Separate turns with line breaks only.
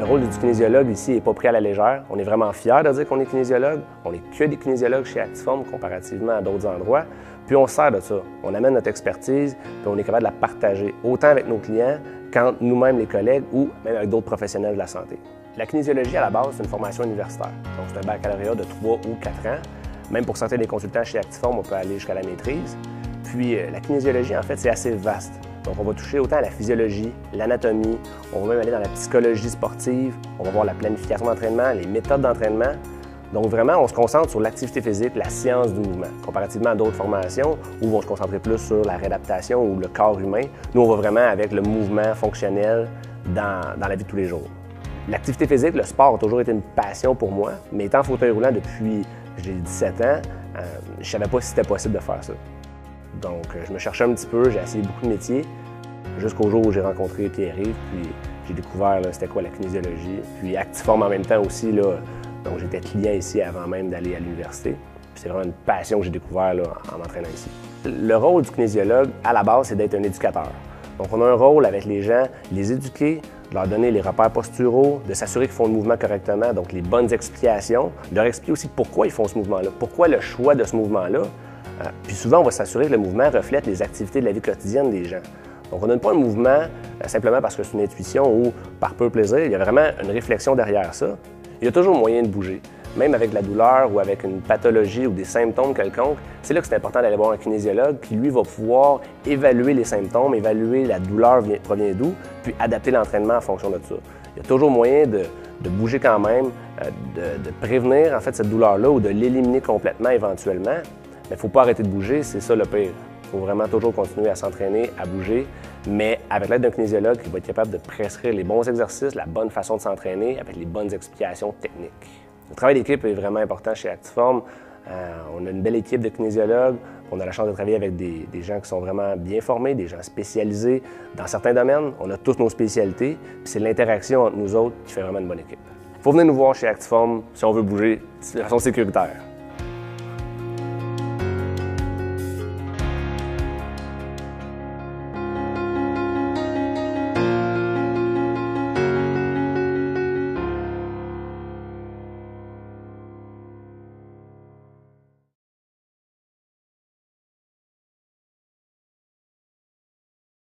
rôle du kinésiologue ici n'est pas pris à la légère. On est vraiment fiers de dire qu'on est kinésiologue. On n'est que des kinésiologues chez Actiform comparativement à d'autres endroits. Puis on sert de ça. On amène notre expertise, puis on est capable de la partager autant avec nos clients qu'entre nous-mêmes les collègues ou même avec d'autres professionnels de la santé. La kinésiologie, à la base, c'est une formation universitaire. Donc, c'est un baccalauréat de 3 ou 4 ans. Même pour certains des consultants chez Actiform, on peut aller jusqu'à la maîtrise. Puis, la kinésiologie, en fait, c'est assez vaste. Donc, on va toucher autant à la physiologie, l'anatomie, on va même aller dans la psychologie sportive, on va voir la planification d'entraînement, les méthodes d'entraînement. Donc, vraiment, on se concentre sur l'activité physique, la science du mouvement, comparativement à d'autres formations où on va se concentrer plus sur la réadaptation ou le corps humain. Nous, on va vraiment avec le mouvement fonctionnel dans la vie de tous les jours. L'activité physique, le sport a toujours été une passion pour moi, mais étant fauteuil roulant depuis j'ai 17 ans, je ne savais pas si c'était possible de faire ça. Donc, je me cherchais un petit peu, j'ai essayé beaucoup de métiers, jusqu'au jour où j'ai rencontré Pierre-Yves, puis j'ai découvert c'était quoi la kinésiologie, puis Actiform en même temps aussi, là, donc j'étais client ici avant même d'aller à l'université. C'est vraiment une passion que j'ai découvert là, en m'entraînant ici. Le rôle du kinésiologue, à la base, c'est d'être un éducateur. Donc, on a un rôle avec les gens, les éduquer, de leur donner les repères posturaux, de s'assurer qu'ils font le mouvement correctement, donc les bonnes explications, de leur expliquer aussi pourquoi ils font ce mouvement-là, pourquoi le choix de ce mouvement-là. Puis souvent, on va s'assurer que le mouvement reflète les activités de la vie quotidienne des gens. Donc, on ne donne pas un mouvement simplement parce que c'est une intuition ou par peu plaisir. Il y a vraiment une réflexion derrière ça. Il y a toujours moyen de bouger. Même avec de la douleur ou avec une pathologie ou des symptômes quelconques, c'est là que c'est important d'aller voir un kinésiologue, puis lui va pouvoir évaluer les symptômes, évaluer la douleur provient d'où, puis adapter l'entraînement en fonction de ça. Il y a toujours moyen de bouger quand même, de prévenir en fait cette douleur-là ou de l'éliminer complètement éventuellement, mais il ne faut pas arrêter de bouger, c'est ça le pire. Il faut vraiment toujours continuer à s'entraîner, à bouger, mais avec l'aide d'un kinésiologue qui va être capable de prescrire les bons exercices, la bonne façon de s'entraîner avec les bonnes explications techniques. Le travail d'équipe est vraiment important chez Actiform. On a une belle équipe de kinésiologues. On a la chance de travailler avec des gens qui sont vraiment bien formés, des gens spécialisés dans certains domaines. On a tous nos spécialités. C'est l'interaction entre nous autres qui fait vraiment une bonne équipe. Il faut venir nous voir chez Actiform si on veut bouger de façon sécuritaire.